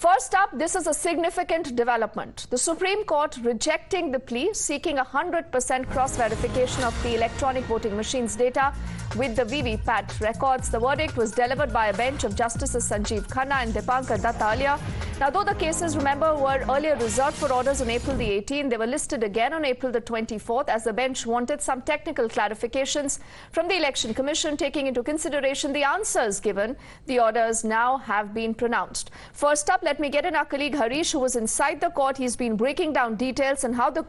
First up, this is a significant development. The Supreme Court rejecting the plea, seeking 100% cross-verification of the electronic voting machines data with the VVPAT records. The verdict was delivered by a bench of Justices Sanjeev Khanna and Dipankar Datta earlier. Now, though the cases, remember, were earlier reserved for orders on April the 18th, they were listed again on April the 24th as the bench wanted some technical clarifications from the Election Commission, taking into consideration the answers given. The orders now have been pronounced. First up, let me get in our colleague Harish, who was inside the court. He's been breaking down details and how the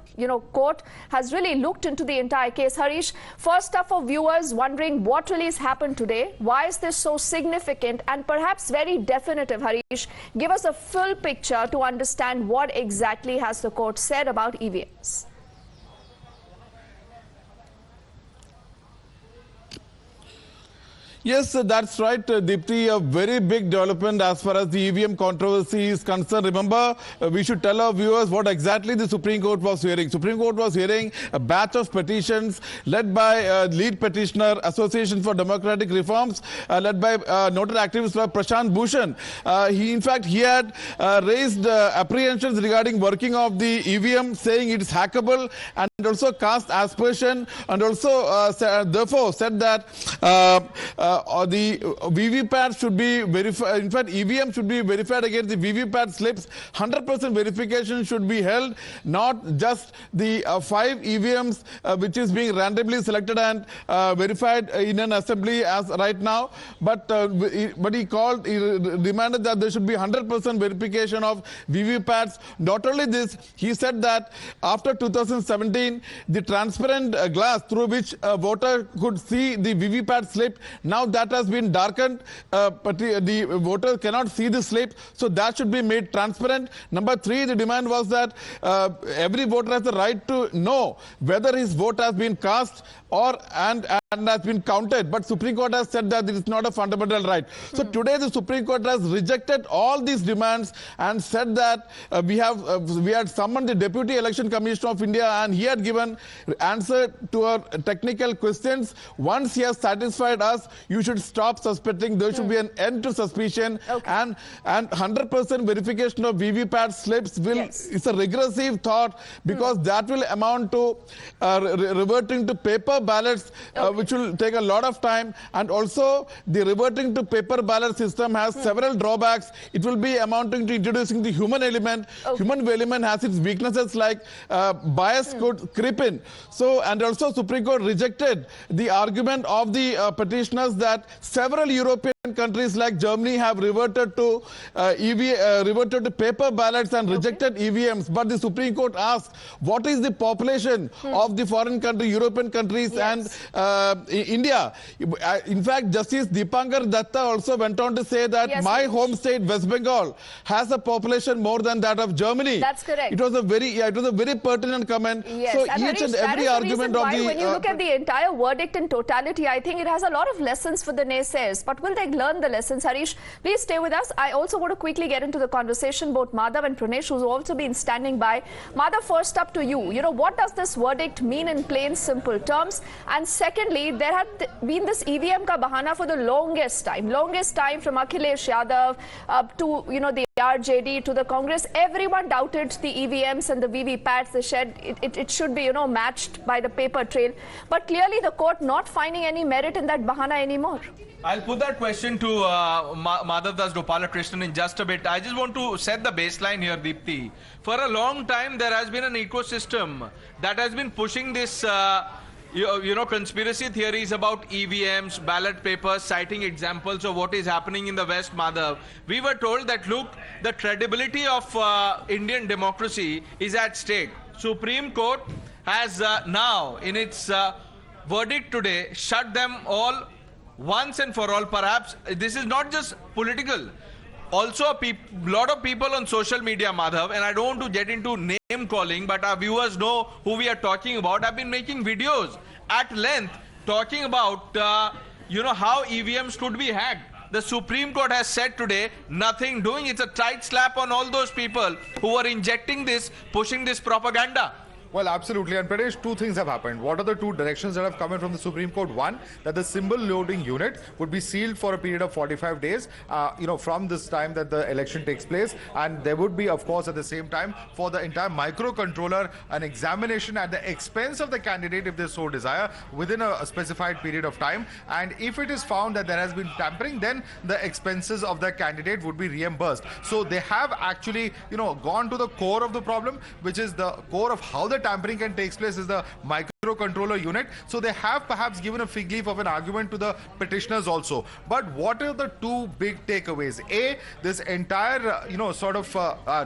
court has really looked into the entire case. Harish, first up, for viewers wondering what really has happened today, why is this so significant and perhaps very definitive, Harish, give us a full picture to understand what exactly has the court said about EVMs. Yes, that's right, Deepthi. A very big development as far as the EVM controversy is concerned. Remember, we should tell our viewers what exactly the Supreme Court was hearing. Supreme Court was hearing a batch of petitions led by lead petitioner, Association for Democratic Reforms, led by noted activist Prashant Bhushan. He had raised apprehensions regarding working of the EVM, saying it is hackable, and also cast aspersion, and also therefore said that the VVPAT should be verified. In fact, EVM should be verified against the VVPAT slips. 100% verification should be held, not just the 5 EVMs which is being randomly selected and verified in an assembly as right now. But he demanded that there should be 100% verification of VVPATs. Not only this, he said that after 2017, the transparent glass through which a voter could see the VVPAT slip, now that has been darkened, but the voter cannot see the slip, so that should be made transparent. Number 3, the demand was that every voter has the right to know whether his vote has been cast and has been counted. But Supreme Court has said that it is not a fundamental right. So today the Supreme Court has rejected all these demands and said that we had summoned the Deputy Election Commissioner of India, and he had given answer to our technical questions. Once he has satisfied us, you should stop suspecting. There should be an end to suspicion. Okay. And 100% verification of VVPAT slips is a regressive thought, because that will amount to reverting to paper ballots, which will take a lot of time. And also the reverting to paper ballot system has several drawbacks. It will be amounting to introducing the human element. Human element has its weaknesses, like bias could creep in. So, and also Supreme Court rejected the argument of the petitioners that several European countries like Germany have reverted to paper ballots and rejected EVMs. But the Supreme Court asked, what is the population of the foreign country, European countries and India? In fact, Justice Dipankar Datta also went on to say that my home state, West Bengal, has a population more than that of Germany. That's correct. It was a very pertinent comment. Yes. So and each and every argument of the... When you look at the entire verdict in totality, I think it has a lot of lessons for the naysayers. But will they learn the lessons? Harish, please stay with us. I also want to quickly get into the conversation. Both Madhav and Pranesh, who's also been standing by. Madhav, first up to you. What does this verdict mean in plain, simple terms? And secondly, there had been this EVM ka bahana for the longest time from Akhilesh Yadav to, the RJD to the Congress. Everyone doubted the EVMs and the VVPATs. They said it should be, matched by the paper trail. But clearly the court not finding any merit in that bahana anymore. I'll put that question to Madhav Das Gopalakrishnan in just a bit. I just want to set the baseline here, Deepthi. For a long time, there has been an ecosystem that has been pushing this, conspiracy theories about EVMs, ballot papers, citing examples of what is happening in the West, Madhav. We were told that, look, the credibility of Indian democracy is at stake. Supreme Court has now, in its verdict today, shut them all once and for all. Perhaps this is not just political. Also, a lot of people on social media, Madhav, and I don't want to get into name calling, but our viewers know who we are talking about, have been making videos at length talking about, how EVMs could be hacked. The Supreme Court has said today, nothing doing. It's a tight slap on all those people who are injecting this, pushing this propaganda. Well, absolutely. And Pradesh, two things have happened. What are the two directions that have come in from the Supreme Court? One, that the symbol loading unit would be sealed for a period of 45 days, from this time that the election takes place. And there would be, of course, at the same time, for the entire microcontroller, an examination at the expense of the candidate, if they so desire, within a specified period of time. And if it is found that there has been tampering, then the expenses of the candidate would be reimbursed. So they have actually, gone to the core of the problem, which is the core of how the tampering can take place is the microcontroller unit. So they have perhaps given a fig leaf of an argument to the petitioners also. But what are the two big takeaways? A, this entire,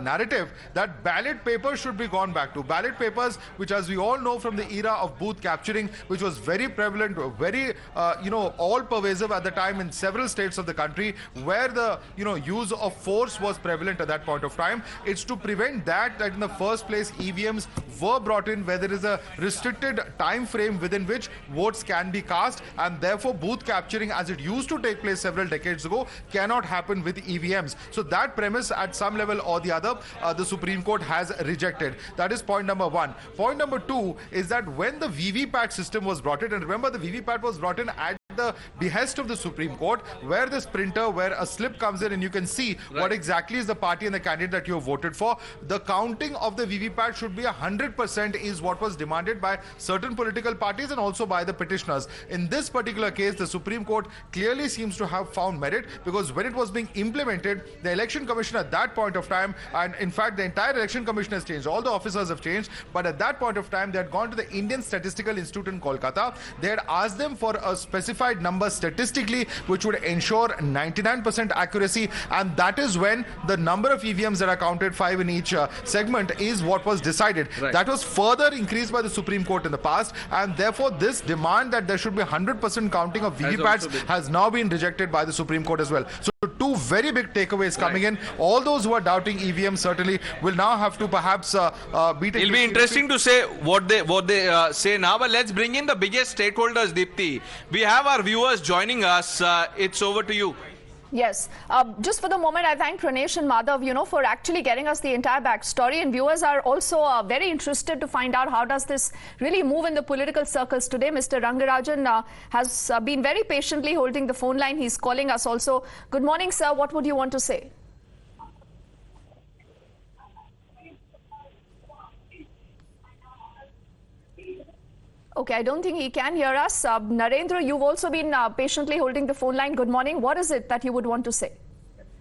narrative that ballot papers should be gone back to. Ballot papers, which as we all know from the era of booth capturing, which was very prevalent, very, all-pervasive at the time in several states of the country, where the, use of force was prevalent at that point of time. It's to prevent that in the first place EVMs were brought in where there is a restricted time frame within which votes can be cast, and therefore booth capturing as it used to take place several decades ago cannot happen with EVMs. So that premise at some level or the other the Supreme Court has rejected. That is point number one. Point number two is that when the VVPAT system was brought in, and remember the VVPAT was brought in at the behest of the Supreme Court, where this printer, where a slip comes in and you can see what exactly is the party and the candidate that you have voted for. The counting of the VVPAT should be 100% is what was demanded by certain political parties and also by the petitioners. In this particular case, the Supreme Court clearly seems to have found merit, because when it was being implemented, the Election Commission at that point of time, and in fact the entire Election Commission has changed, all the officers have changed, but at that point of time they had gone to the Indian Statistical Institute in Kolkata. They had asked them for a specified number statistically which would ensure 99% accuracy, and that is when the number of EVMs that are counted, 5 in each segment, is what was decided. That was further increased by the Supreme Court in the past, and therefore this demand that there should be 100% counting of VVPATs has now been rejected by the Supreme Court as well. So two very big takeaways coming in. All those who are doubting EVM certainly will now have to perhaps beat it. It'll be interesting to say what they say now, but let's bring in the biggest stakeholders, Deepti. We have our viewers joining us. It's over to you. Yes. Just for the moment, I thank Pranesh and Madhav, for actually getting us the entire backstory. And viewers are also very interested to find out how does this really move in the political circles today. Mr. Rangarajan has been very patiently holding the phone line. He's calling us also. Good morning, sir. What would you want to say? Okay, I don't think he can hear us. Narendra, you've also been patiently holding the phone line. Good morning. What is it that you would want to say?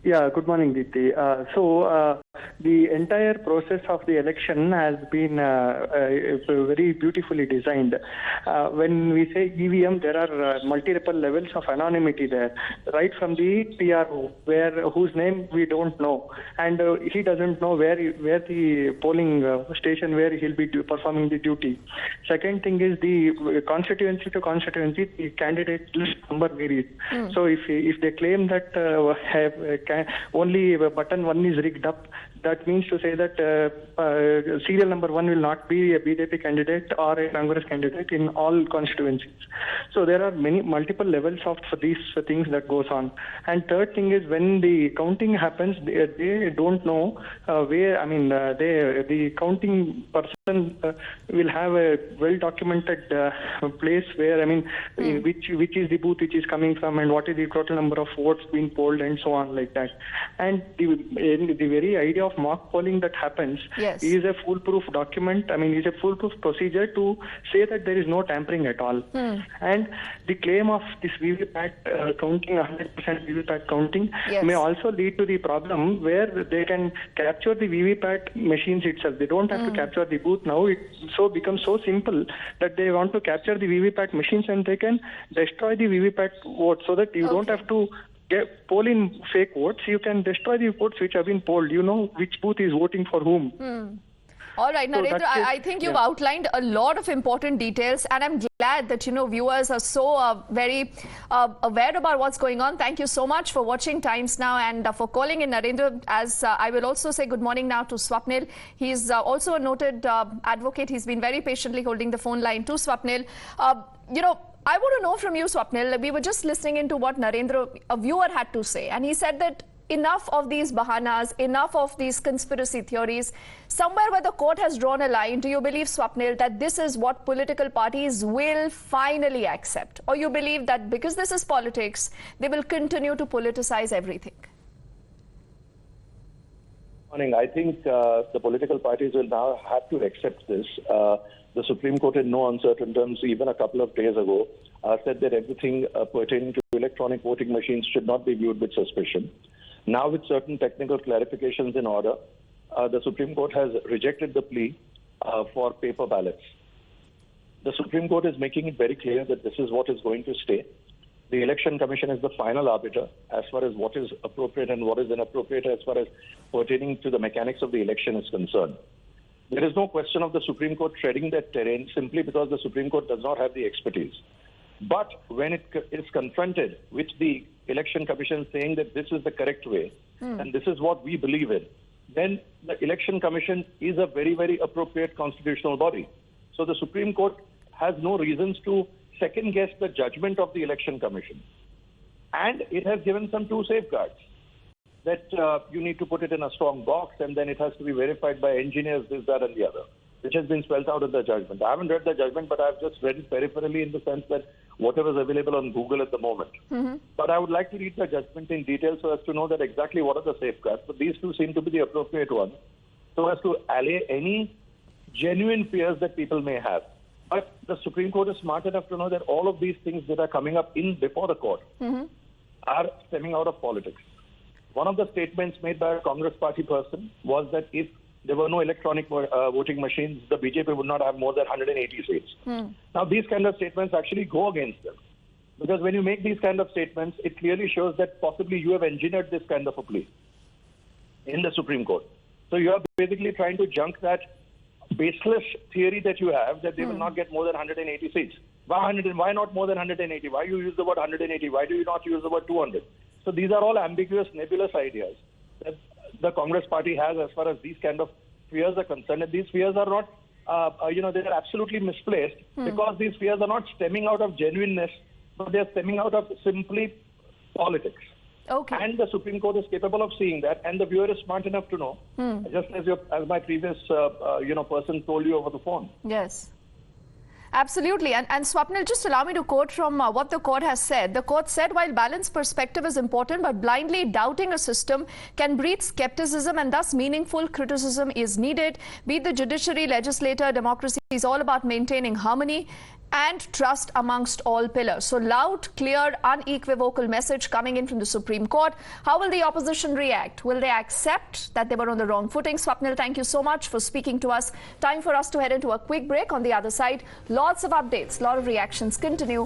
Yeah, good morning, Deepti. The entire process of the election has been very beautifully designed. When we say EVM, there are multiple levels of anonymity there, right from the PRO, whose name we don't know, and he doesn't know where the polling station where he'll be performing the duty. Second thing is the constituency to constituency, the candidate list number varies. So if they claim that only button 1 is rigged up, that means to say that serial number 1 will not be a BJP candidate or a Congress candidate in all constituencies. So there are multiple levels of these things that goes on. And third thing is when the counting happens, they don't know where. I mean, the counting person will have a well-documented place where, which is the booth which is coming from and what is the total number of votes being polled and so on like that. And the very idea of mock polling that happens is a foolproof document. Is a foolproof procedure to say that there is no tampering at all. And the claim of this VVPAT counting, 100% VVPAT counting, may also lead to the problem where they can capture the VVPAT machines itself. They don't have to capture the booth now. It becomes so simple that they want to capture the VVPAT machines and they can destroy the VVPAT votes so that you don't have to poll in fake votes. You can destroy the votes which have been polled. You know which booth is voting for whom. All right, Narendra, I think you've outlined a lot of important details, and I'm glad that, viewers are so very aware about what's going on. Thank you so much for watching Times Now and for calling in, Narendra. As I will also say good morning now to Swapnil. He's also a noted advocate. He's been very patiently holding the phone line to Swapnil. I want to know from you, Swapnil, we were just listening into what Narendra, a viewer, had to say, and he said that enough of these bahanas, enough of these conspiracy theories. Somewhere where the court has drawn a line, do you believe, Swapnil, that this is what political parties will finally accept? Or you believe that because this is politics, they will continue to politicize everything? I think the political parties will now have to accept this. The Supreme Court, in no uncertain terms, even a couple of days ago, said that everything pertaining to electronic voting machines should not be viewed with suspicion. Now, with certain technical clarifications in order, the Supreme Court has rejected the plea for paper ballots. The Supreme Court is making it very clear that this is what is going to stay. The Election Commission is the final arbiter as far as what is appropriate and what is inappropriate as far as pertaining to the mechanics of the election is concerned. There is no question of the Supreme Court treading that terrain simply because the Supreme Court does not have the expertise. But when it is confronted with the Election Commission saying that this is the correct way and this is what we believe in, then the Election Commission is a very, very appropriate constitutional body. So the Supreme Court has no reasons to second-guess the judgment of the Election Commission. And it has given some two safeguards, that you need to put it in a strong box and then it has to be verified by engineers, this, that, and the other, which has been spelled out in the judgment. I haven't read the judgment, but I've just read it peripherally in the sense that whatever is available on Google at the moment. But I would like to read the judgment in detail so as to know that exactly what are the safeguards. But these two seem to be the appropriate ones so as to allay any genuine fears that people may have. But the Supreme Court is smart enough to know that all of these things that are coming up before the court are stemming out of politics. One of the statements made by a Congress party person was that if there were no electronic voting machines, the BJP would not have more than 180 seats. Now, these kind of statements actually go against them. Because when you make these kind of statements, it clearly shows that possibly you have engineered this kind of a plea in the Supreme Court. So you are basically trying to junk that baseless theory that you have that they will not get more than 180 seats. Why not more than 180? Why you use the word 180? Why do you not use the word 200? So these are all ambiguous, nebulous ideas that the Congress party has as far as these kind of fears are concerned. And these fears are not, they are absolutely misplaced because these fears are not stemming out of genuineness, but they are stemming out of simply politics. Okay. And the Supreme Court is capable of seeing that, and the viewer is smart enough to know, just as my previous person told you over the phone. Yes. Absolutely. And Swapnil, just allow me to quote from what the court has said. The court said, while balanced perspective is important, but blindly doubting a system can breed skepticism, and thus meaningful criticism is needed. Be it the judiciary, legislator, democracy is all about maintaining harmony and trust amongst all pillars. So loud, clear, unequivocal message coming in from the Supreme Court. How will the opposition react? Will they accept that they were on the wrong footing? Swapnil, thank you so much for speaking to us. Time for us to head into a quick break. On the other side, lots of updates, lot of reactions continue.